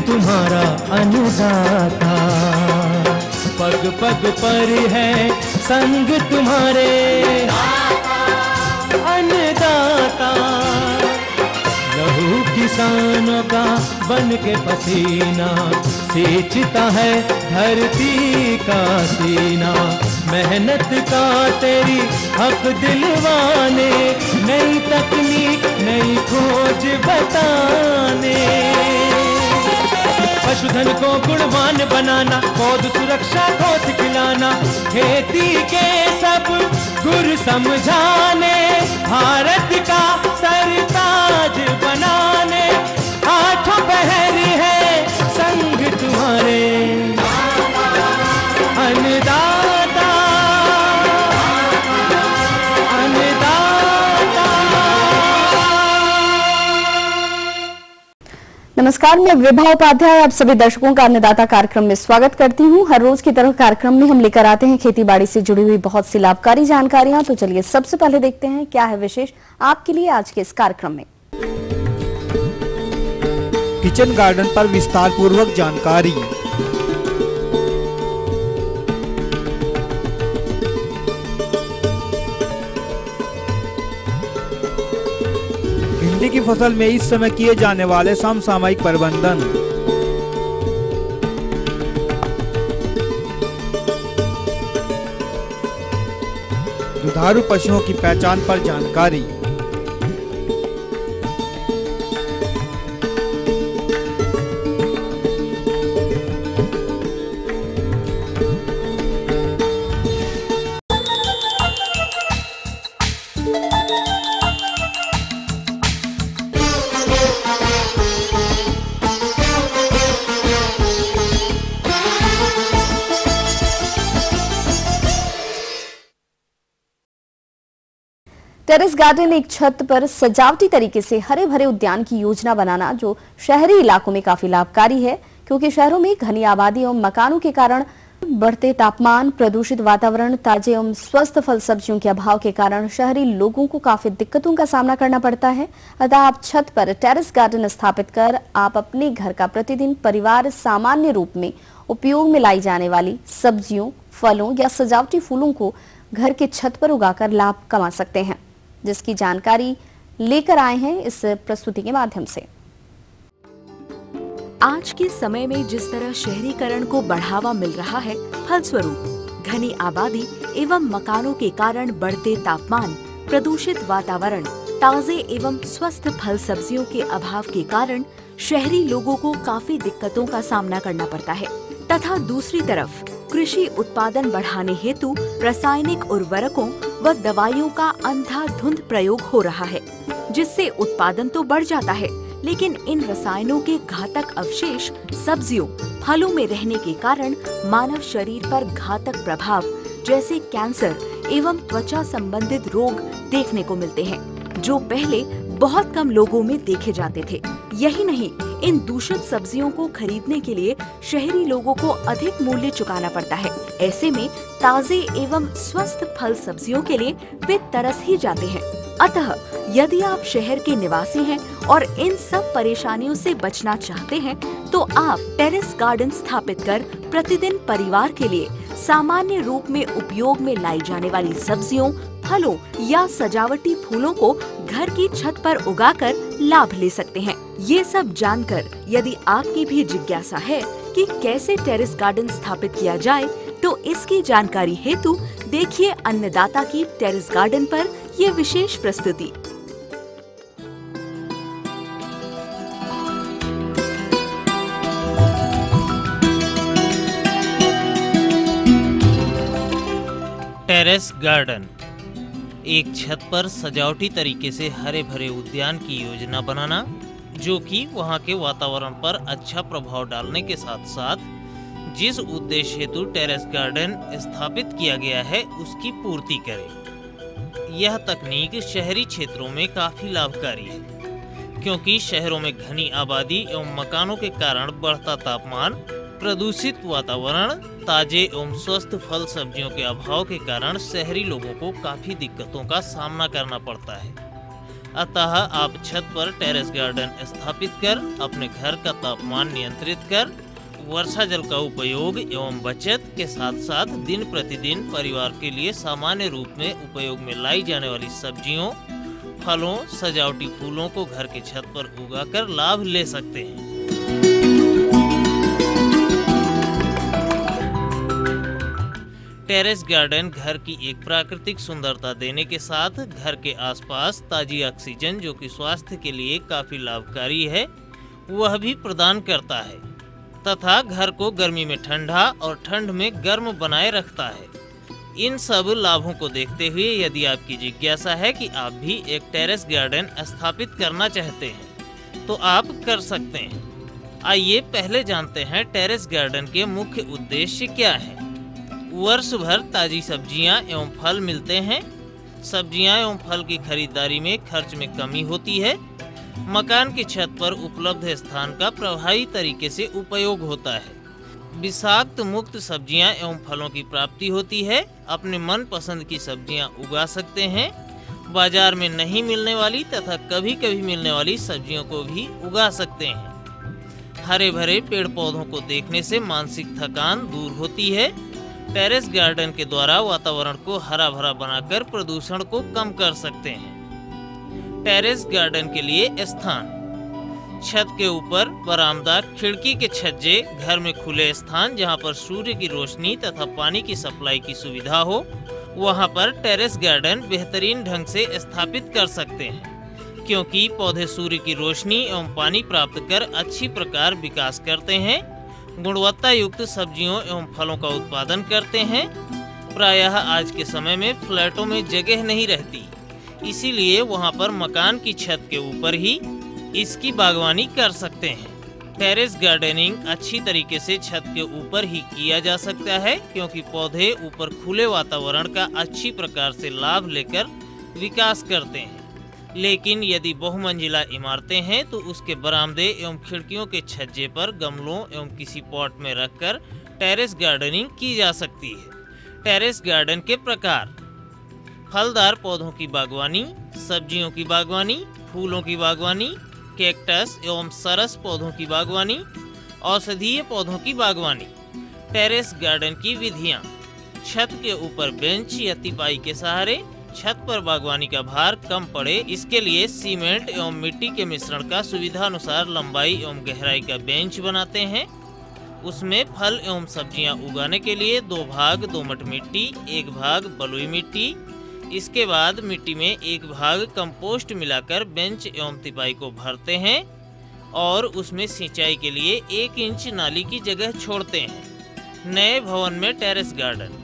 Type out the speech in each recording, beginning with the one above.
तुम्हारा अन्नदाता। पग पग पर है संग तुम्हारे अन्नदाता। लहू किसानों का बन के पसीना सींचता है धरती का सीना। मेहनत का तेरी हक दिलवाने, नई तकनीक नई खोज बताने। पशुधन को गुणवान बनाना, पौध सुरक्षा को सिखलाना, खेती के सब गुर समझाने, भारत का सरताज बनाने। आठों पहर है संग तुम्हारे अन्नदाता, अन्नदाता। नमस्कार, मैं विभा उपाध्याय आप सभी दर्शकों का अन्नदाता कार्यक्रम में स्वागत करती हूं। हर रोज की तरह कार्यक्रम में हम लेकर आते हैं खेती बाड़ी से जुड़ी हुई बहुत सी लाभकारी जानकारियां। तो चलिए सबसे पहले देखते हैं क्या है विशेष आपके लिए आज के इस कार्यक्रम में। किचन गार्डन पर विस्तार पूर्वक जानकारी। भिंडी की फसल में इस समय किए जाने वाले समसामयिक प्रबंधन। दुधारू पशुओं की पहचान पर जानकारी। टेरेस गार्डन एक छत पर सजावटी तरीके से हरे भरे उद्यान की योजना बनाना जो शहरी इलाकों में काफी लाभकारी है, क्योंकि शहरों में घनी आबादी एवं मकानों के कारण बढ़ते तापमान, प्रदूषित वातावरण, ताजे एवं स्वस्थ फल सब्जियों के अभाव के कारण शहरी लोगों को काफी दिक्कतों का सामना करना पड़ता है। अतः आप छत पर टेरेस गार्डन स्थापित कर आप अपने घर का प्रतिदिन परिवार सामान्य रूप में उपयोग में लाई जाने वाली सब्जियों, फलों या सजावटी फूलों को घर के छत पर उगाकर लाभ कमा सकते हैं, जिसकी जानकारी लेकर आए हैं इस प्रस्तुति के माध्यम से। आज के समय में जिस तरह शहरीकरण को बढ़ावा मिल रहा है, फलस्वरूप घनी आबादी एवं मकानों के कारण बढ़ते तापमान, प्रदूषित वातावरण, ताजे एवं स्वस्थ फल सब्जियों के अभाव के कारण शहरी लोगों को काफी दिक्कतों का सामना करना पड़ता है तथा दूसरी तरफ कृषि उत्पादन बढ़ाने हेतु रासायनिक उर्वरकों व दवाइयों का अंधाधुंध प्रयोग हो रहा है, जिससे उत्पादन तो बढ़ जाता है, लेकिन इन रसायनों के घातक अवशेष सब्जियों, फलों में रहने के कारण मानव शरीर पर घातक प्रभाव जैसे कैंसर एवं त्वचा संबंधित रोग देखने को मिलते हैं, जो पहले बहुत कम लोगों में देखे जाते थे। यही नहीं, इन दूषित सब्जियों को खरीदने के लिए शहरी लोगों को अधिक मूल्य चुकाना पड़ता है। ऐसे में ताजे एवं स्वस्थ फल सब्जियों के लिए वे तरस ही जाते हैं। अतः यदि आप शहर के निवासी हैं और इन सब परेशानियों से बचना चाहते हैं, तो आप टेरेस गार्डन स्थापित कर प्रतिदिन परिवार के लिए सामान्य रूप में उपयोग में लाई जाने वाली सब्जियों, फलों या सजावटी फूलों को घर की छत पर उगाकर लाभ ले सकते हैं। ये सब जानकर यदि आपकी भी जिज्ञासा है कि कैसे टेरेस गार्डन स्थापित किया जाए, तो इसकी जानकारी हेतु देखिए अन्नदाता की टेरेस गार्डन पर ये विशेष प्रस्तुति। टेरेस गार्डन एक छत पर सजावटी तरीके से हरे भरे उद्यान की योजना बनाना, जो कि वहां के वातावरण पर अच्छा प्रभाव डालने के साथ साथ जिस उद्देश्य हेतु टेरेस गार्डन स्थापित किया गया है उसकी पूर्ति करे। यह तकनीक शहरी क्षेत्रों में काफी लाभकारी है, क्योंकि शहरों में घनी आबादी एवं मकानों के कारण बढ़ता तापमान, प्रदूषित वातावरण, ताजे एवं स्वस्थ फल सब्जियों के अभाव के कारण शहरी लोगों को काफी दिक्कतों का सामना करना पड़ता है। अतः आप छत पर टेरेस गार्डन स्थापित कर अपने घर का तापमान नियंत्रित कर वर्षा जल का उपयोग एवं बचत के साथ साथ दिन प्रतिदिन परिवार के लिए सामान्य रूप में उपयोग में लाई जाने वाली सब्जियों, फलों, सजावटी फूलों को घर की छत पर उगाकर लाभ ले सकते हैं। टेरेस गार्डन घर की एक प्राकृतिक सुंदरता देने के साथ घर के आसपास ताजी ऑक्सीजन, जो कि स्वास्थ्य के लिए काफी लाभकारी है, वह भी प्रदान करता है तथा घर को गर्मी में ठंडा और ठंड में गर्म बनाए रखता है। इन सब लाभों को देखते हुए यदि आपकी जिज्ञासा है कि आप भी एक टेरेस गार्डन स्थापित करना चाहते हैं तो आप कर सकते हैं। आइए पहले जानते हैं टेरेस गार्डन के मुख्य उद्देश्य क्या है। वर्ष भर ताजी सब्जियां एवं फल मिलते हैं। सब्जियां एवं फल की खरीदारी में खर्च में कमी होती है। मकान की छत पर उपलब्ध स्थान का प्रभावी तरीके से उपयोग होता है। विषाक्त मुक्त सब्जियां एवं फलों की प्राप्ति होती है। अपने मनपसंद की सब्जियां उगा सकते हैं। बाजार में नहीं मिलने वाली तथा कभी कभी मिलने वाली सब्जियों को भी उगा सकते हैं। हरे भरे पेड़ पौधों को देखने से मानसिक थकान दूर होती है। टेरेस गार्डन के द्वारा वातावरण को हरा भरा बनाकर प्रदूषण को कम कर सकते हैं। टेरेस गार्डन के लिए स्थान: छत के ऊपर बरामदा, खिड़की के छज्जे, घर में खुले स्थान जहां पर सूर्य की रोशनी तथा पानी की सप्लाई की सुविधा हो, वहां पर टेरेस गार्डन बेहतरीन ढंग से स्थापित कर सकते हैं, क्योंकि पौधे सूर्य की रोशनी एवं पानी प्राप्त कर अच्छी प्रकार विकास करते हैं, गुणवत्ता युक्त सब्जियों एवं फलों का उत्पादन करते हैं। प्रायः आज के समय में फ्लैटों में जगह नहीं रहती, इसीलिए वहां पर मकान की छत के ऊपर ही इसकी बागवानी कर सकते हैं। टेरेस गार्डनिंग अच्छी तरीके से छत के ऊपर ही किया जा सकता है, क्योंकि पौधे ऊपर खुले वातावरण का अच्छी प्रकार से लाभ लेकर विकास करते हैं। लेकिन यदि बहुमंजिला इमारतें हैं तो उसके बरामदे एवं खिड़कियों के छज्जे पर गमलों एवं किसी पॉट में रखकर टेरेस गार्डनिंग की जा सकती है। टेरेस गार्डन के प्रकार: फलदार पौधों की बागवानी, सब्जियों की बागवानी, फूलों की बागवानी, कैक्टस एवं सरस पौधों की बागवानी, औषधीय पौधों की बागवानी। टेरेस गार्डन की विधियां: छत के ऊपर बेंच या तिपाई के सहारे। छत पर बागवानी का भार कम पड़े, इसके लिए सीमेंट एवं मिट्टी के मिश्रण का सुविधा अनुसार लंबाई एवं गहराई का बेंच बनाते हैं। उसमें फल एवं सब्जियां उगाने के लिए 2 भाग दोमट मिट्टी, 1 भाग बलुई मिट्टी, इसके बाद मिट्टी में 1 भाग कंपोस्ट मिलाकर बेंच एवं तिपाई को भरते हैं और उसमें सिंचाई के लिए 1 इंच नाली की जगह छोड़ते हैं। नए भवन में टेरेस गार्डन: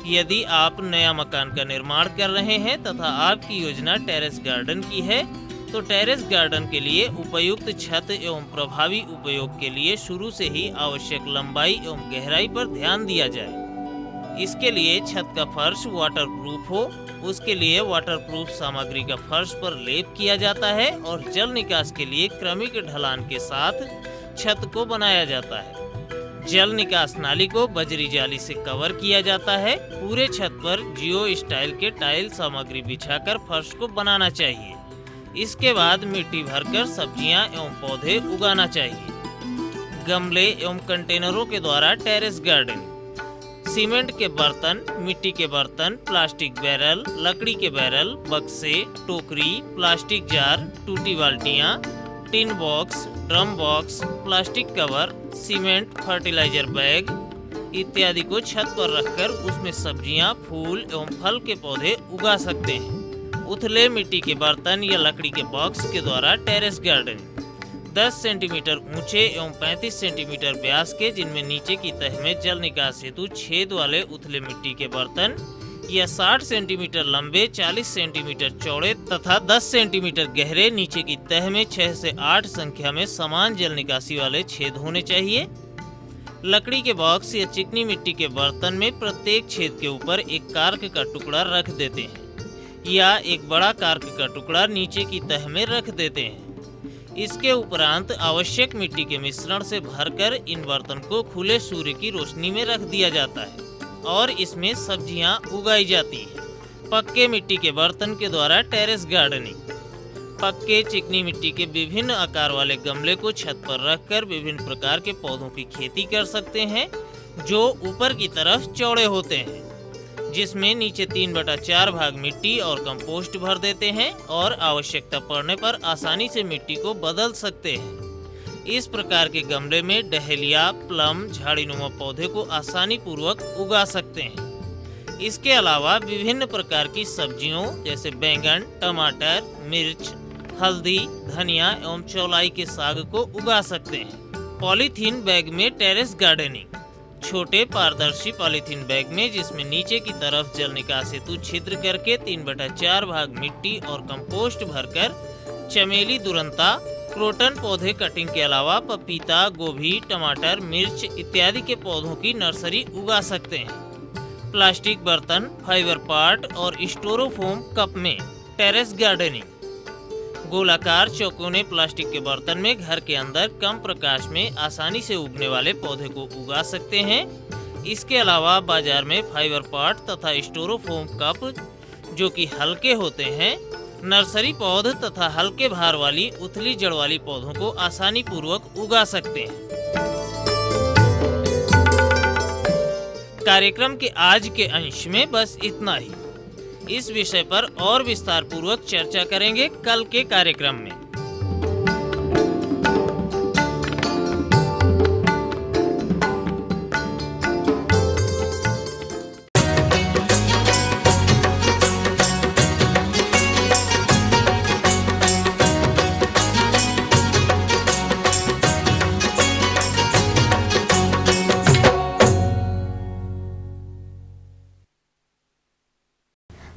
यदि आप नया मकान का निर्माण कर रहे हैं तथा आपकी योजना टेरेस गार्डन की है तो टेरेस गार्डन के लिए उपयुक्त छत एवं प्रभावी उपयोग के लिए शुरू से ही आवश्यक लंबाई एवं गहराई पर ध्यान दिया जाए। इसके लिए छत का फर्श वाटरप्रूफ हो, उसके लिए वाटरप्रूफ सामग्री का फर्श पर लेप किया जाता है और जल निकास के लिए क्रमिक ढलान के साथ छत को बनाया जाता है। जल निकास नाली को बजरी जाली से कवर किया जाता है। पूरे छत पर जियो स्टाइल के टाइल सामग्री बिछाकर फर्श को बनाना चाहिए। इसके बाद मिट्टी भरकर सब्जियां एवं पौधे उगाना चाहिए। गमले एवं कंटेनरों के द्वारा टेरेस गार्डन: सीमेंट के बर्तन, मिट्टी के बर्तन, प्लास्टिक बैरल, लकड़ी के बैरल, बक्से, टोकरी, प्लास्टिक जार, टूटी बाल्टियां, tin box, drum box, plastic cover, cement, fertiliser bag इत्यादि को छत पर रखकर उसमें सब्जियां, फूल एवं फल के पौधे उगा सकते हैं। उथले मिट्टी के बर्तन या लकड़ी के बॉक्स के द्वारा टेरेस गार्डन: 10 सेंटीमीटर ऊंचे एवं 35 सेंटीमीटर व्यास के, जिनमें नीचे की तह में जल निकास हेतु छेद वाले उथले मिट्टी के बर्तन, या 60 सेंटीमीटर लंबे, 40 सेंटीमीटर चौड़े तथा 10 सेंटीमीटर गहरे, नीचे की तह में 6 से 8 संख्या में समान जल निकासी वाले छेद होने चाहिए। लकड़ी के बॉक्स या चिकनी मिट्टी के बर्तन में प्रत्येक छेद के ऊपर एक कार्क का टुकड़ा रख देते हैं या एक बड़ा कार्क का टुकड़ा नीचे की तह में रख देते हैं। इसके उपरांत आवश्यक मिट्टी के मिश्रण से भरकर इन बर्तन को खुले सूर्य की रोशनी में रख दिया जाता है और इसमें सब्जियां उगाई जाती हैं। पक्के मिट्टी के बर्तन के द्वारा टेरेस गार्डनिंग: पक्के चिकनी मिट्टी के विभिन्न आकार वाले गमले को छत पर रखकर विभिन्न प्रकार के पौधों की खेती कर सकते हैं, जो ऊपर की तरफ चौड़े होते हैं, जिसमें नीचे 3/4 भाग मिट्टी और कंपोस्ट भर देते हैं और आवश्यकता पड़ने पर आसानी से मिट्टी को बदल सकते हैं। इस प्रकार के गमले में डहेलिया, प्लम, झाड़ीनुमा पौधे को आसानी पूर्वक उगा सकते हैं। इसके अलावा विभिन्न प्रकार की सब्जियों जैसे बैंगन, टमाटर, मिर्च, हल्दी, धनिया एवं चौलाई के साग को उगा सकते हैं। पॉलीथीन बैग में टेरेस गार्डनिंग। छोटे पारदर्शी पॉलीथीन बैग में जिसमें नीचे की तरफ जल निकास हेतु छिद्र करके 3/4 भाग मिट्टी और कंपोस्ट भरकर चमेली, दुरंता, क्रोटन पौधे कटिंग के अलावा पपीता, गोभी, टमाटर, मिर्च इत्यादि के पौधों की नर्सरी उगा सकते हैं। प्लास्टिक बर्तन, फाइबर पाट और स्टोरोफोम कप में टेरेस गार्डनिंग। गोलाकार चौकोने प्लास्टिक के बर्तन में घर के अंदर कम प्रकाश में आसानी से उगने वाले पौधे को उगा सकते हैं। इसके अलावा बाजार में फाइबर पाट तथा स्टोरोफोम कप, जो कि हल्के होते हैं, नर्सरी पौध तथा हल्के भार वाली उथली जड़ वाली पौधों को आसानी पूर्वक उगा सकते हैं। कार्यक्रम के आज के अंश में बस इतना ही। इस विषय पर और विस्तार पूर्वक चर्चा करेंगे कल के कार्यक्रम में।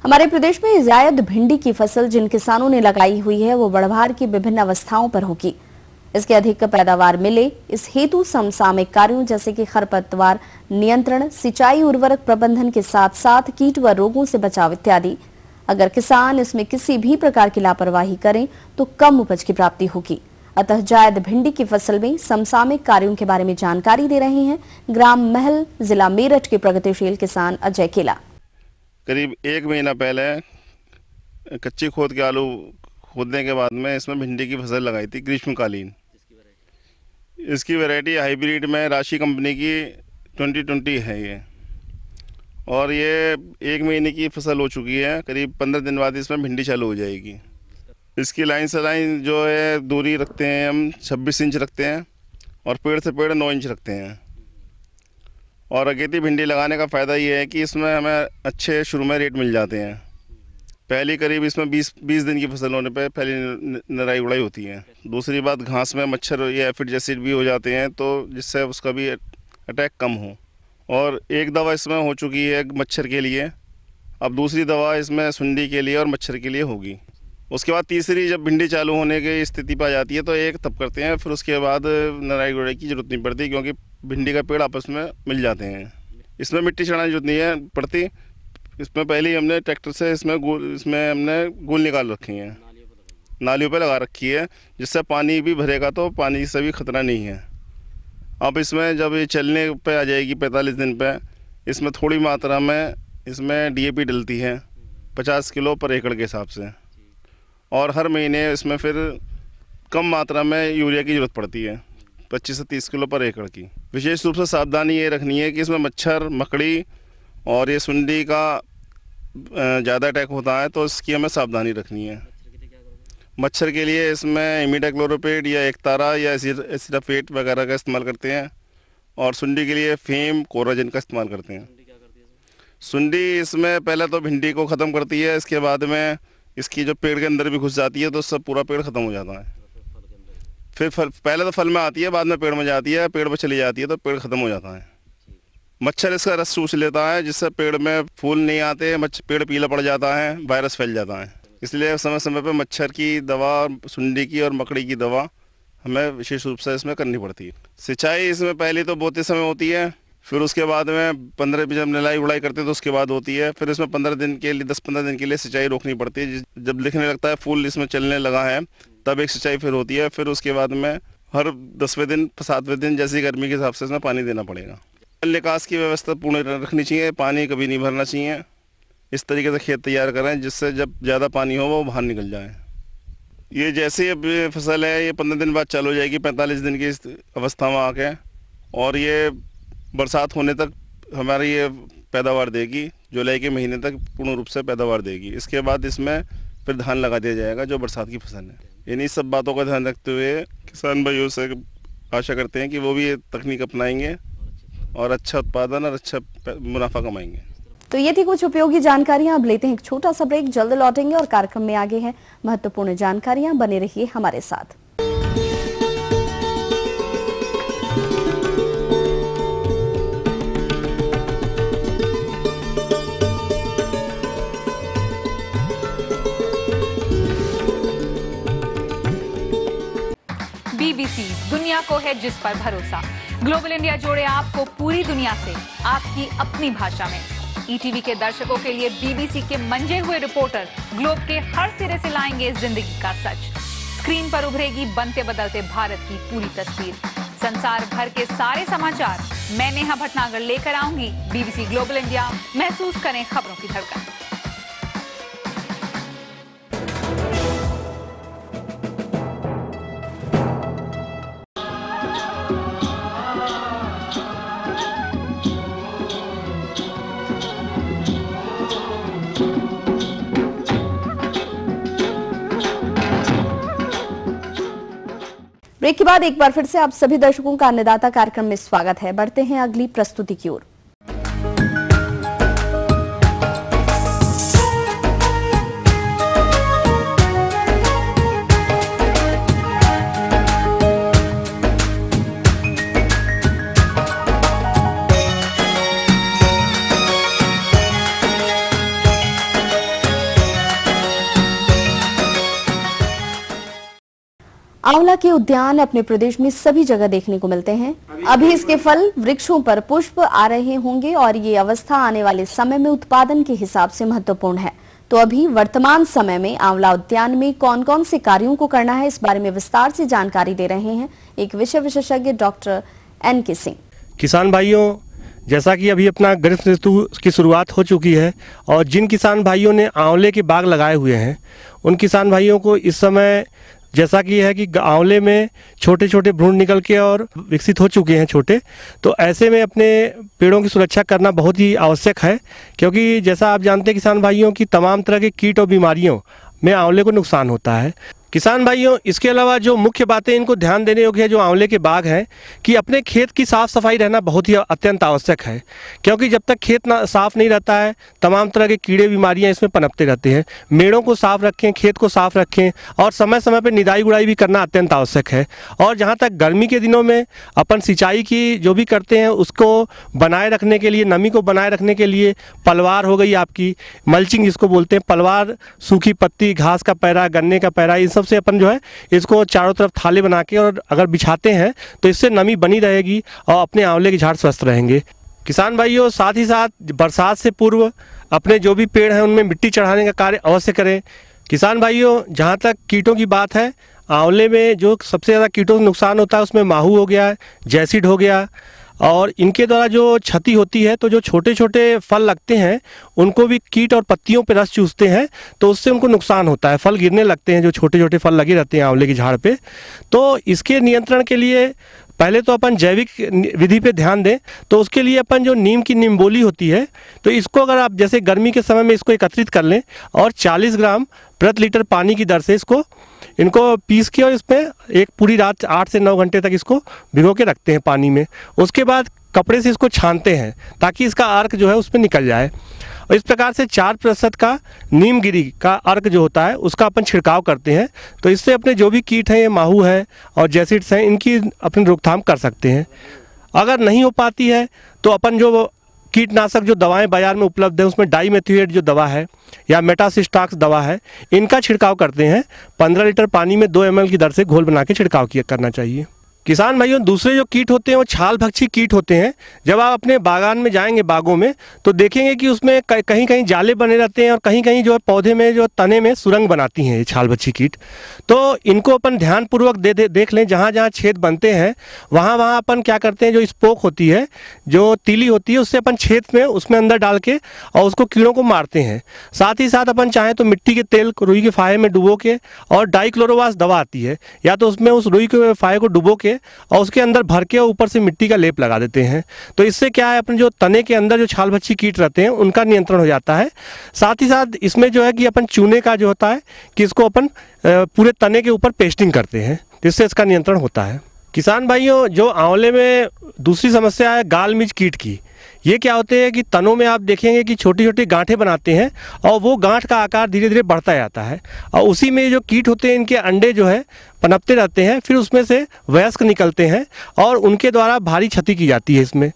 हमारे प्रदेश में जायद भिंडी की फसल जिन किसानों ने लगाई हुई है वो बढ़वार की विभिन्न अवस्थाओं पर होगी। इसके अधिक पैदावार मिले इस हेतु समसामयिक कार्यों जैसे कि खरपतवार नियंत्रण, सिंचाई, उर्वरक प्रबंधन के साथ साथ कीट व रोगों से बचाव इत्यादि। अगर किसान इसमें किसी भी प्रकार की लापरवाही करें तो कम उपज की प्राप्ति होगी। अतः जायद भिंडी की फसल में समसामयिक कार्यों के बारे में जानकारी दे रहे हैं ग्राम महल, जिला मेरठ के प्रगतिशील किसान अजय केला। करीब 1 महीना पहले कच्ची खोद के आलू खोदने के बाद में इसमें भिंडी की फसल लगाई थी ग्रीष्मकालीन। इसकी वैरायटी हाइब्रिड में राशि कंपनी की 2020 है ये, और ये 1 महीने की फसल हो चुकी है। करीब 15 दिन बाद इसमें भिंडी चालू हो जाएगी। इसकी लाइन से लाइन जो है दूरी रखते हैं हम 26 इंच रखते हैं और पेड़ से पेड़ 9 इंच रखते हैं। और अगेती भिंडी लगाने का फ़ायदा ये है कि इसमें हमें अच्छे शुरू में रेट मिल जाते हैं। पहली करीब इसमें 20 दिन की फसल होने पे पहली नराई उड़ाई होती है। दूसरी बात, घास में मच्छर या एफिड जैसे भी हो जाते हैं तो जिससे उसका भी अटैक कम हो। और एक दवा इसमें हो चुकी है मच्छर के लिए, अब दूसरी दवा इसमें सुंडी के लिए और मच्छर के लिए होगी। उसके बाद तीसरी जब भिंडी चालू होने की स्थिति पा जाती है तो एक तब करते हैं, फिर उसके बाद नराई गुड़ाई की ज़रूरत नहीं पड़ती क्योंकि भिंडी का पेड़ आपस में मिल जाते हैं। इसमें मिट्टी चढ़ाने की जरूरत नहीं है पड़ती। इसमें पहले ही हमने ट्रैक्टर से इसमें हमने गोल निकाल रखी हैं, नालियों पे लगा रखी है, जिससे पानी भी भरेगा तो पानी से भी खतरा नहीं है। अब इसमें जब ये चलने पे आ जाएगी 45 दिन पे, इसमें थोड़ी मात्रा में इसमें DAP डलती है 50 किलो पर एकड़ के हिसाब से, और हर महीने इसमें फिर कम मात्रा में यूरिया की ज़रूरत पड़ती है 25 से 30 किलो पर एकड़ की। विशेष रूप से सावधानी ये रखनी है कि इसमें मच्छर, मकड़ी और ये सुंडी का ज़्यादा अटैक होता है तो इसकी हमें सावधानी रखनी है। मच्छर के लिए इसमें इमिडाक्लोरोपिड या एकतारा या एसिडाफेट वगैरह का इस्तेमाल करते हैं, और सुंडी के लिए फेम, कोराजिन का इस्तेमाल करते हैं। सुंडी इसमें पहले तो भिंडी को ख़त्म करती है, इसके बाद में इसकी जो पेड़ के अंदर भी घुस जाती है तो सब पूरा पेड़ ख़त्म हो जाता है। फिर पहले तो फल में आती है, बाद में पेड़ में जाती है, पेड़ पर चली जाती है तो पेड़ ख़त्म हो जाता है। मच्छर इसका रस चूस लेता है, जिससे पेड़ में फूल नहीं आते, पेड़ पीला पड़ जाता है, वायरस फैल जाता है। इसलिए समय समय पर मच्छर की दवा, सुंडी की और मकड़ी की दवा हमें विशेष रूप से इसमें करनी पड़ती है। सिंचाई इसमें पहले तो बोते समय होती है, फिर उसके बाद में 15 जब निलाई उड़ाई करते हैं तो उसके बाद होती है। फिर इसमें 15 दिन के लिए 10-15 दिन के लिए सिंचाई रोकनी पड़ती है। जब दिखने लगता है फूल इसमें चलने लगा है तब एक सिंचाई फिर होती है। फिर उसके बाद में हर 10वें दिन 7वें दिन जैसी गर्मी के हिसाब से इसमें पानी देना पड़ेगा। जल निकास की व्यवस्था पूर्ण रखनी चाहिए, पानी कभी नहीं भरना चाहिए। इस तरीके से खेत तैयार करें जिससे जब ज़्यादा पानी हो वो बाहर निकल जाए। ये जैसे अब फसल है ये 15 दिन बाद चालू हो जाएगी, 45 दिन की इस अवस्था में आके, और ये बरसात होने तक हमारी ये पैदावार देगी। जुलाई के महीने तक पूर्ण रूप से पैदावार देगी। इसके बाद इसमें फिर धान लगा दिया जाएगा जो बरसात की फसल है। इन्हीं सब बातों का ध्यान रखते हुए किसान भाइयों से आशा करते हैं कि वो भी ये तकनीक अपनाएंगे और अच्छा उत्पादन और अच्छा मुनाफा कमाएंगे। तो ये थी कुछ उपयोगी जानकारियां। अब लेते हैं एक छोटा सा ब्रेक, जल्द लौटेंगे और कार्यक्रम में आगे हैं महत्वपूर्ण जानकारियां। बने रहिए हमारे साथ। BBC दुनिया को है जिस पर भरोसा। ग्लोबल इंडिया जोड़े आपको पूरी दुनिया से आपकी अपनी भाषा में। ETV के दर्शकों के लिए BBC के मंजे हुए रिपोर्टर ग्लोब के हर सिरे से लाएंगे जिंदगी का सच। स्क्रीन पर उभरेगी बनते बदलते भारत की पूरी तस्वीर। संसार भर के सारे समाचार मैं नेहा भटनागर लेकर आऊंगी। BBC ग्लोबल इंडिया, महसूस करें खबरों की धड़कन। ब्रेक के बाद एक बार फिर से आप सभी दर्शकों का अन्नदाता कार्यक्रम में स्वागत है। बढ़ते हैं अगली प्रस्तुति की ओर। आंवला के उद्यान अपने प्रदेश में सभी जगह देखने को मिलते हैं। अभी इसके फल वृक्षों पर पुष्प आ रहे होंगे और ये अवस्था आने वाले समय में उत्पादन के हिसाब से महत्वपूर्ण है। तो अभी वर्तमान समय में आंवला उद्यान में कौन कौन से कार्यों को करना है, इस बारे में विस्तार से जानकारी दे रहे हैं एक विषय विशेषज्ञ डॉक्टर NK सिंह। किसान भाइयों, जैसा कि अभी अपना ग्रीष्म ऋतु की शुरुआत हो चुकी है और जिन किसान भाइयों ने आंवले के बाग लगाए हुए हैं उन किसान भाइयों को इस समय जैसा कि है कि आंवले में छोटे छोटे भ्रूण निकल के और विकसित हो चुके हैं छोटे, तो ऐसे में अपने पेड़ों की सुरक्षा करना बहुत ही आवश्यक है, क्योंकि जैसा आप जानते हैं किसान भाइयों की तमाम तरह के कीट और बीमारियों में आंवले को नुकसान होता है। किसान भाइयों, इसके अलावा जो मुख्य बातें इनको ध्यान देने योग्य है जो आंवले के बाग हैं कि अपने खेत की साफ़ सफाई रहना बहुत ही अत्यंत आवश्यक है, क्योंकि जब तक खेत साफ़ नहीं रहता है तमाम तरह के कीड़े बीमारियां इसमें पनपते रहते हैं। मेड़ों को साफ़ रखें, खेत को साफ़ रखें और समय समय पर निदाई गुड़ाई भी करना अत्यंत आवश्यक है। और जहाँ तक गर्मी के दिनों में अपन सिंचाई की जो भी करते हैं उसको बनाए रखने के लिए, नमी को बनाए रखने के लिए पलवार हो गई आपकी, मल्चिंग जिसको बोलते हैं, पलवार, सूखी पत्ती, घास का पैरा, गन्ने का पैरा, इन सब से अपन जो है इसको चारों तरफ थाले बना के और अगर बिछाते हैं तो इससे नमी बनी रहेगी और अपने आंवले के झाड़ स्वस्थ रहेंगे। किसान भाइयों, साथ ही साथ बरसात से पूर्व अपने जो भी पेड़ हैं उनमें मिट्टी चढ़ाने का कार्य अवश्य करें। किसान भाइयों, जहाँ तक कीटों की बात है, आंवले में जो सबसे ज़्यादा कीटों से नुकसान होता है उसमें माहू हो गया, जैसिड हो गया, और इनके द्वारा जो क्षति होती है तो जो छोटे छोटे फल लगते हैं उनको भी कीट और पत्तियों पे रस चूसते हैं तो उससे उनको नुकसान होता है, फल गिरने लगते हैं जो छोटे छोटे फल लगे रहते हैं आंवले की झाड़ पे। तो इसके नियंत्रण के लिए पहले तो अपन जैविक विधि पे ध्यान दें, तो उसके लिए अपन जो नीम की निम्बोली होती है तो इसको अगर आप जैसे गर्मी के समय में इसको एकत्रित कर लें और 40 ग्राम प्रति लीटर पानी की दर से इनको पीस के और इसमें एक पूरी रात 8 से 9 घंटे तक इसको भिगो के रखते हैं पानी में। उसके बाद कपड़े से इसको छानते हैं ताकि इसका अर्क जो है उसमें निकल जाए। और इस प्रकार से 4% का नीमगिरी का अर्क जो होता है उसका अपन छिड़काव करते हैं, तो इससे अपने जो भी कीट हैं, ये माहू है और जैसिड्स हैं, इनकी अपनी रोकथाम कर सकते हैं। अगर नहीं हो पाती है तो अपन जो कीटनाशक जो दवाएं बाजार में उपलब्ध है उसमें डाइमेथोएट जो दवा है या मेटासिस्टाक्स दवा है, इनका छिड़काव करते हैं। 15 लीटर पानी में 2 ml की दर से घोल बना के छिड़काव करना चाहिए। किसान भाइयों, दूसरे जो कीट होते हैं वो छाल भक्षी कीट होते हैं। जब आप अपने बागान में जाएंगे, बागों में, तो देखेंगे कि उसमें कहीं कहीं जाले बने रहते हैं और कहीं कहीं जो है पौधे में जो तने में सुरंग बनाती हैं ये छाल भक्षी कीट। तो इनको अपन ध्यानपूर्वक देख लें, जहाँ जहाँ छेद बनते हैं वहाँ वहाँ अपन क्या करते हैं, जो स्पोक होती है, जो तीली होती है, उससे अपन छेद में उसमें अंदर डाल के और उसको कीड़ों को मारते हैं। साथ ही साथ अपन चाहें तो मिट्टी के तेल रुई के फाहे में डुबो के, और डाइक्लोरोवास दवा आती है, या तो उसमें उस रुई के फाहे को डुबो के और उसके अंदर भर के ऊपर से मिट्टी का लेप लगा देते हैं। तो इससे क्या है, अपने जो तने के अंदर जो छाल भक्षी कीट रहते हैं उनका नियंत्रण हो जाता है। साथ ही साथ इसमें जो है कि अपन चूने का जो होता है कि इसको अपन पूरे तने के ऊपर पेस्टिंग करते हैं, जिससे इसका नियंत्रण होता है। किसान भाइयों, जो आंवले में दूसरी समस्या है गाल मिज कीट की। ये क्या होते हैं कि तनों में आप देखेंगे कि छोटी छोटी गांठें बनाते हैं और वो गांठ का आकार धीरे धीरे बढ़ता जाता है, और उसी में जो कीट होते हैं इनके अंडे जो है पनपते रहते हैं, फिर उसमें से वयस्क निकलते हैं और उनके द्वारा भारी क्षति की जाती है इसमें।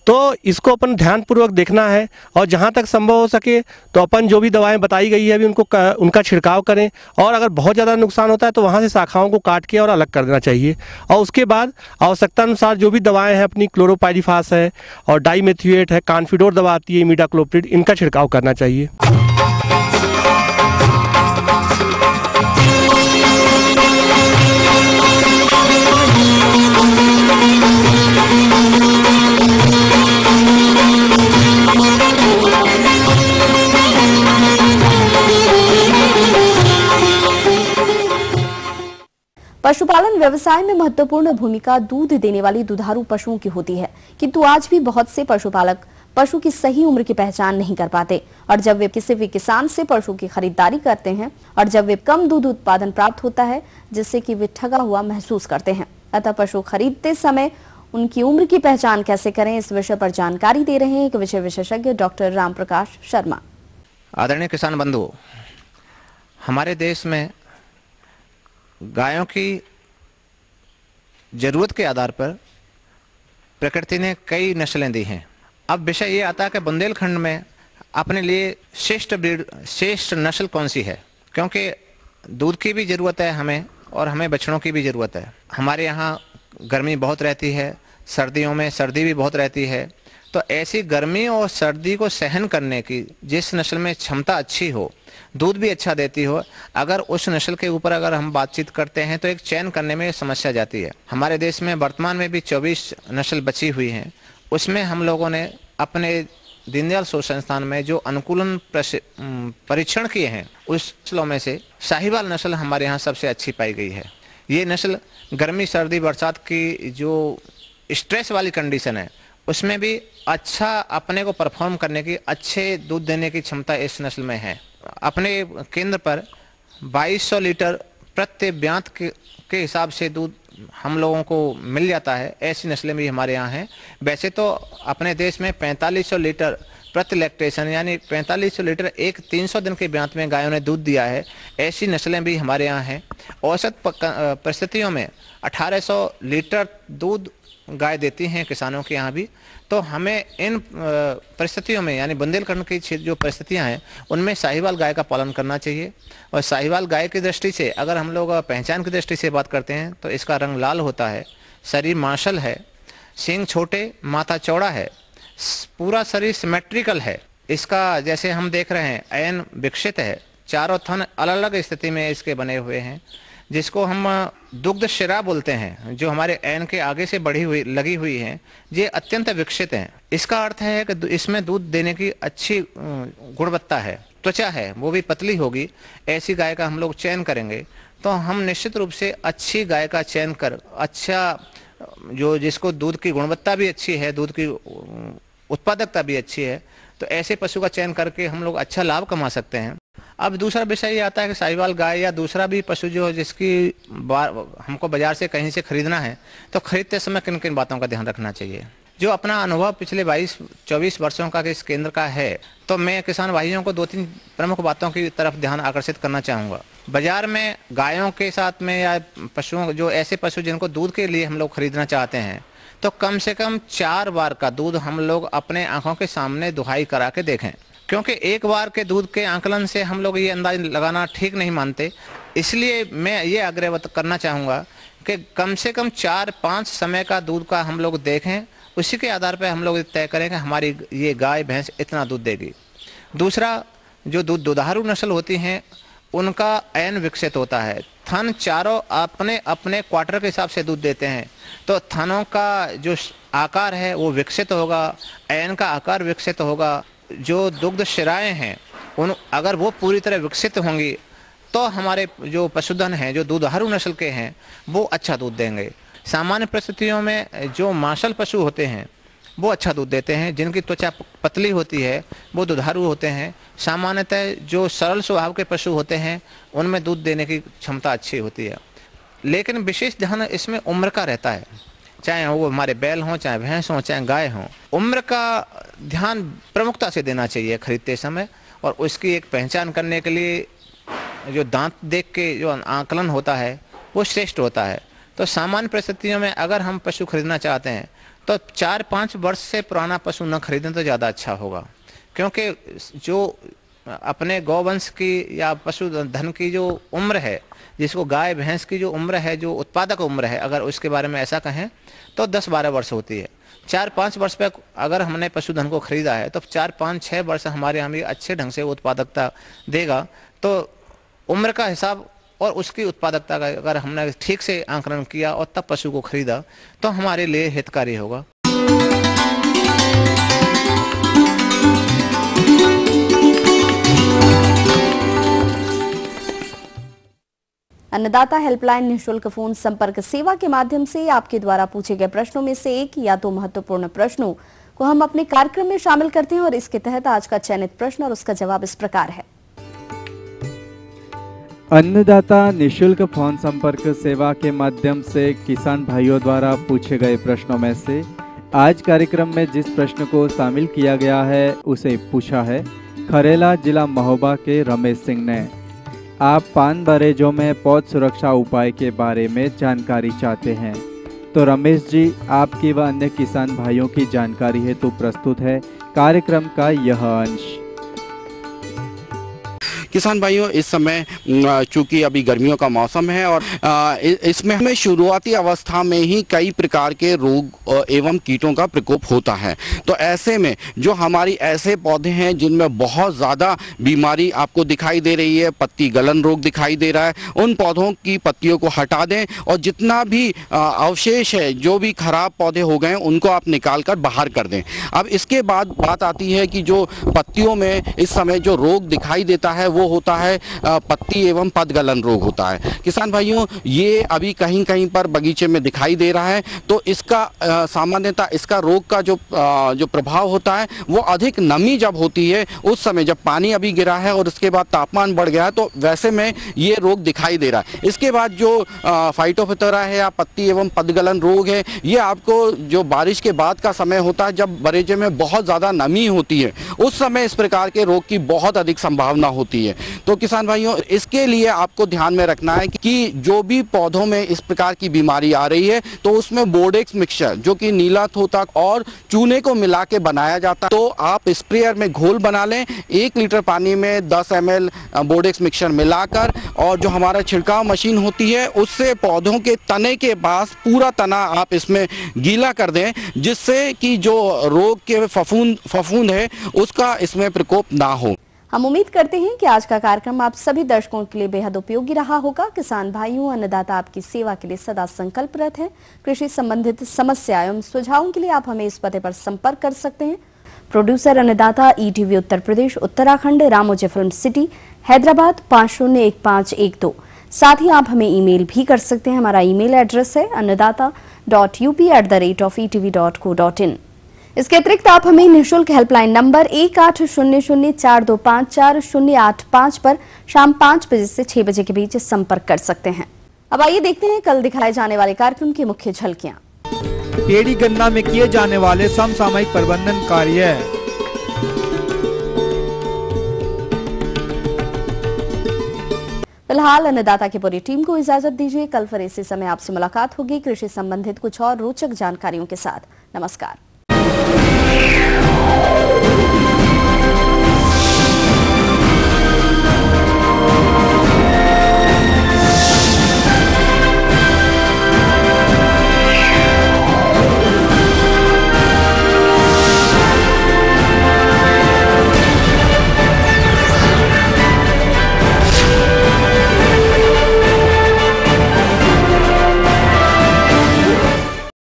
तो इसको अपन ध्यानपूर्वक देखना है, और जहाँ तक संभव हो सके तो अपन जो भी दवाएं बताई गई है अभी उनका छिड़काव करें, और अगर बहुत ज़्यादा नुकसान होता है तो वहाँ से शाखाओं को काट के और अलग कर देना चाहिए। और उसके बाद आवश्यकता अनुसार जो भी दवाएं हैं अपनी, क्लोरोपाइरिफास है और डाइमेथ्यूएट है, कॉन्फिडोर दवा आती है, इमिडाक्लोप्रिड, इनका छिड़काव करना चाहिए। पशुपालन व्यवसाय में महत्वपूर्ण भूमिका दूध देने वाली दुधारू पशुओं की होती है, किंतु आज भी बहुत से पशुपालक पशु की सही उम्र की पहचान नहीं कर पाते, और जब वे किसी भी किसान से पशु की खरीदारी करते हैं और जब वे कम दूध उत्पादन प्राप्त होता है, जिससे कि वे ठगा हुआ महसूस करते हैं। अतः पशु खरीदते समय उनकी उम्र की पहचान कैसे करें, इस विषय पर जानकारी दे रहे हैं एक विषय विशेषज्ञ डॉक्टर राम प्रकाश शर्मा। आदरणीय किसान बंधु, हमारे देश में गायों की जरूरत के आधार पर प्रकृति ने कई नस्लें दी हैं। अब विषय ये आता है कि बुंदेलखंड में अपने लिए श्रेष्ठ ब्रीड, श्रेष्ठ नस्ल कौन सी है, क्योंकि दूध की भी ज़रूरत है हमें और हमें बछड़ों की भी ज़रूरत है। हमारे यहाँ गर्मी बहुत रहती है, सर्दियों में सर्दी भी बहुत रहती है, तो ऐसी गर्मी और सर्दी को सहन करने की जिस नस्ल में क्षमता अच्छी हो, दूध भी अच्छा देती हो, अगर उस नस्ल के ऊपर अगर हम बातचीत करते हैं तो एक चयन करने में समस्या जाती है। हमारे देश में वर्तमान में भी 24 नस्ल बची हुई हैं। उसमें हम लोगों ने अपने दीनदयाल शोध संस्थान में जो अनुकूलन परीक्षण किए हैं उस नस्लों में से साहिवाल नस्ल हमारे यहाँ सबसे अच्छी पाई गई है। ये नस्ल गर्मी सर्दी बरसात की जो स्ट्रेस वाली कंडीशन है उसमें भी अच्छा अपने को परफॉर्म करने की, अच्छे दूध देने की क्षमता इस नस्ल में है। अपने केंद्र पर 2200 लीटर प्रति ब्यांत के हिसाब से दूध हम लोगों को मिल जाता है। ऐसी नस्लें भी हमारे यहाँ हैं। वैसे तो अपने देश में 4500 लीटर प्रति लैक्टेशन, यानी 4500 लीटर एक 300 दिन के ब्यांत में गायों ने दूध दिया है। ऐसी नस्लें भी हमारे यहाँ हैं। औसत परिस्थितियों में 1800 लीटर दूध गाय देती हैं किसानों के यहाँ भी। तो हमें इन परिस्थितियों में, यानी बुंदेलखंड की जो परिस्थितियां हैं उनमें साहिवाल गाय का पालन करना चाहिए। और साहिवाल गाय की दृष्टि से अगर हम लोग पहचान की दृष्टि से बात करते हैं तो इसका रंग लाल होता है, शरीर मार्शल है, सींग छोटे, माथा चौड़ा है, पूरा शरीर सिमेट्रिकल है। इसका जैसे हम देख रहे हैं ऐन विकसित है, चारों थन अलग अलग स्थिति में इसके बने हुए हैं, जिसको हम दुग्ध शिरा बोलते हैं, जो हमारे ऐन के आगे से बढ़ी हुई लगी हुई है, ये अत्यंत विकसित हैं। इसका अर्थ है कि इसमें दूध देने की अच्छी गुणवत्ता है। त्वचा है वो भी पतली होगी। ऐसी गाय का हम लोग चयन करेंगे तो हम निश्चित रूप से अच्छी गाय का चयन कर, अच्छा जो जिसको दूध की गुणवत्ता भी अच्छी है, दूध की उत्पादकता भी अच्छी है, तो ऐसे पशु का चयन करके हम लोग अच्छा लाभ कमा सकते हैं। अब दूसरा विषय ये आता है कि साहिवाल गाय या दूसरा भी पशु जो जिसकी हमको बाजार से कहीं से खरीदना है तो खरीदते समय किन किन बातों का ध्यान रखना चाहिए। जो अपना अनुभव पिछले 22-24 वर्षों का इस केंद्र का है, तो मैं किसान भाइयों को 2-3 प्रमुख बातों की तरफ ध्यान आकर्षित करना चाहूँगा। बाजार में गायों के साथ में या पशुओं, जो ऐसे पशु जिनको दूध के लिए हम लोग खरीदना चाहते हैं, तो कम से कम 4 बार का दूध हम लोग अपने आंखों के सामने दुहाई करा के देखें। क्योंकि एक बार के दूध के आंकलन से हम लोग ये अंदाज लगाना ठीक नहीं मानते। इसलिए मैं ये आग्रह करना चाहूँगा कि कम से कम 4-5 समय का दूध का हम लोग देखें, उसी के आधार पर हम लोग तय करें कि हमारी ये गाय भैंस इतना दूध देगी। दूसरा, जो दुधारू नस्ल होती हैं उनका ऐन विकसित होता है। थन चारों अपने अपने क्वार्टर के हिसाब से दूध देते हैं, तो थनों का जो आकार है वो विकसित होगा, ऐन का आकार विकसित होगा। जो दुग्ध शिराएँ हैं उन अगर वो पूरी तरह विकसित होंगी तो हमारे जो पशुधन हैं, जो दुधारू नस्ल के हैं, वो अच्छा दूध देंगे। सामान्य परिस्थितियों में जो मांसल पशु होते हैं वो अच्छा दूध देते हैं, जिनकी त्वचा पतली होती है वो दुधारू होते हैं। सामान्यतः जो सरल स्वभाव के पशु होते हैं उनमें दूध देने की क्षमता अच्छी होती है। लेकिन विशेष ध्यान इसमें उम्र का रहता है, चाहे वो हमारे बैल हों, चाहे भैंस हों, चाहे गाय हों। उम्र का ध्यान प्रमुखता से देना चाहिए खरीदते समय, और उसकी एक पहचान करने के लिए जो दांत देख के जो आकलन होता है वो श्रेष्ठ होता है। तो सामान्य परिस्थितियों में अगर हम पशु खरीदना चाहते हैं तो 4-5 वर्ष से पुराना पशु न खरीदें तो ज़्यादा अच्छा होगा, क्योंकि जो अपने गौवंश की या पशुधन की जो उम्र है, जिसको गाय भैंस की जो उम्र है, जो उत्पादक उम्र है, अगर उसके बारे में ऐसा कहें तो 10-12 वर्ष होती है। 4-5 वर्ष पे अगर हमने पशुधन को खरीदा है तो 4-5-6 वर्ष हमारे यहाँ भी अच्छे ढंग से उत्पादकता देगा। तो उम्र का हिसाब और उसकी उत्पादकता का अगर हमने ठीक से आंकलन किया और तब पशु को खरीदा तो हमारे लिए हितकारी होगा। अन्नदाता हेल्पलाइन निःशुल्क फोन संपर्क सेवा के माध्यम से आपके द्वारा पूछे गए प्रश्नों में से एक या दो महत्वपूर्ण प्रश्नों को हम अपने कार्यक्रम में शामिल करते हैं, और इसके तहत आज का चयनित प्रश्न और उसका जवाब इस प्रकार है। अन्नदाता निःशुल्क फोन संपर्क सेवा के माध्यम से किसान भाइयों द्वारा पूछे गए प्रश्नों में से आज कार्यक्रम में जिस प्रश्न को शामिल किया गया है उसे पूछा है खरेला जिला महोबा के रमेश सिंह ने। आप पान बरेजों में पौध सुरक्षा उपाय के बारे में जानकारी चाहते हैं, तो रमेश जी आपकी व अन्य किसान भाइयों की जानकारी हेतु प्रस्तुत है कार्यक्रम का यह अंश। किसान भाइयों, इस समय चूंकि अभी गर्मियों का मौसम है और इसमें हमें शुरुआती अवस्था में ही कई प्रकार के रोग एवं कीटों का प्रकोप होता है। तो ऐसे में जो हमारी ऐसे पौधे हैं जिनमें बहुत ज़्यादा बीमारी आपको दिखाई दे रही है, पत्ती गलन रोग दिखाई दे रहा है, उन पौधों की पत्तियों को हटा दें और जितना भी अवशेष है, जो भी खराब पौधे हो गए उनको आप निकाल कर बाहर कर दें। अब इसके बाद बात आती है कि जो पत्तियों में इस समय जो रोग दिखाई देता है वो होता है पत्ती एवं पदगलन रोग होता है। किसान भाइयों, ये अभी कहीं कहीं पर बगीचे में दिखाई दे रहा है। तो इसका सामान्यतः इसका रोग का जो प्रभाव होता है वो अधिक नमी जब होती है उस समय, जब पानी अभी गिरा है और उसके बाद तापमान बढ़ गया है, तो वैसे में ये रोग दिखाई दे रहा है। इसके बाद जो फाइटोफथोरा है या पत्ती एवं पदगलन रोग है, ये आपको जो बारिश के बाद का समय होता है, जब बरेजे में बहुत ज़्यादा नमी होती है, उस समय इस प्रकार के रोग की बहुत अधिक संभावना होती है। तो किसान भाइयों, इसके लिए आपको ध्यान में रखना है कि जो भी पौधों में इस प्रकार की बीमारी आ रही है तो उसमें बोर्डेक्स मिक्सचर, जो कि नीला थोथा और चूने को मिला के बनाया जाता है, तो आप स्प्रेयर में घोल बना लें। 1 लीटर पानी में 10 ml बोर्डेक्स मिक्सचर मिलाकर, और जो हमारा छिड़काव मशीन होती है उससे पौधों के तने के पास पूरा तना आप इसमें गीला कर दें, जिससे कि जो रोग के फफूंद है उसका इसमें प्रकोप ना हो। हम उम्मीद करते हैं कि आज का कार्यक्रम आप सभी दर्शकों के लिए बेहद उपयोगी रहा होगा। किसान भाइयों, अन्नदाता आपकी सेवा के लिए सदा संकल्परत है। कृषि संबंधित समस्या एवं सुझावों के लिए आप हमें इस पते पर संपर्क कर सकते हैं। प्रोड्यूसर अन्नदाता, ETV Uttar Pradesh Uttarakhand, Ramoji film city, Hyderabad 501512। साथ ही आप हमें ईमेल भी कर सकते हैं। हमारा ईमेल एड्रेस है annadata.up@etv.co.in। इसके अतिरिक्त आप हमें निःशुल्क हेल्पलाइन नंबर 1800425085 पर शाम 5 बजे से 6 बजे के बीच संपर्क कर सकते हैं। अब आइए देखते हैं कल दिखाए जाने वाले कार्यक्रम की मुख्य झलकियां। टेढ़ी गन्ना में किए जाने वाले समसामयिक प्रबंधन कार्य। फिलहाल अन्नदाता की पूरी टीम को इजाजत दीजिए। कल फिर इसी समय आपसे मुलाकात होगी कृषि संबंधित कुछ और रोचक जानकारियों के साथ। नमस्कार।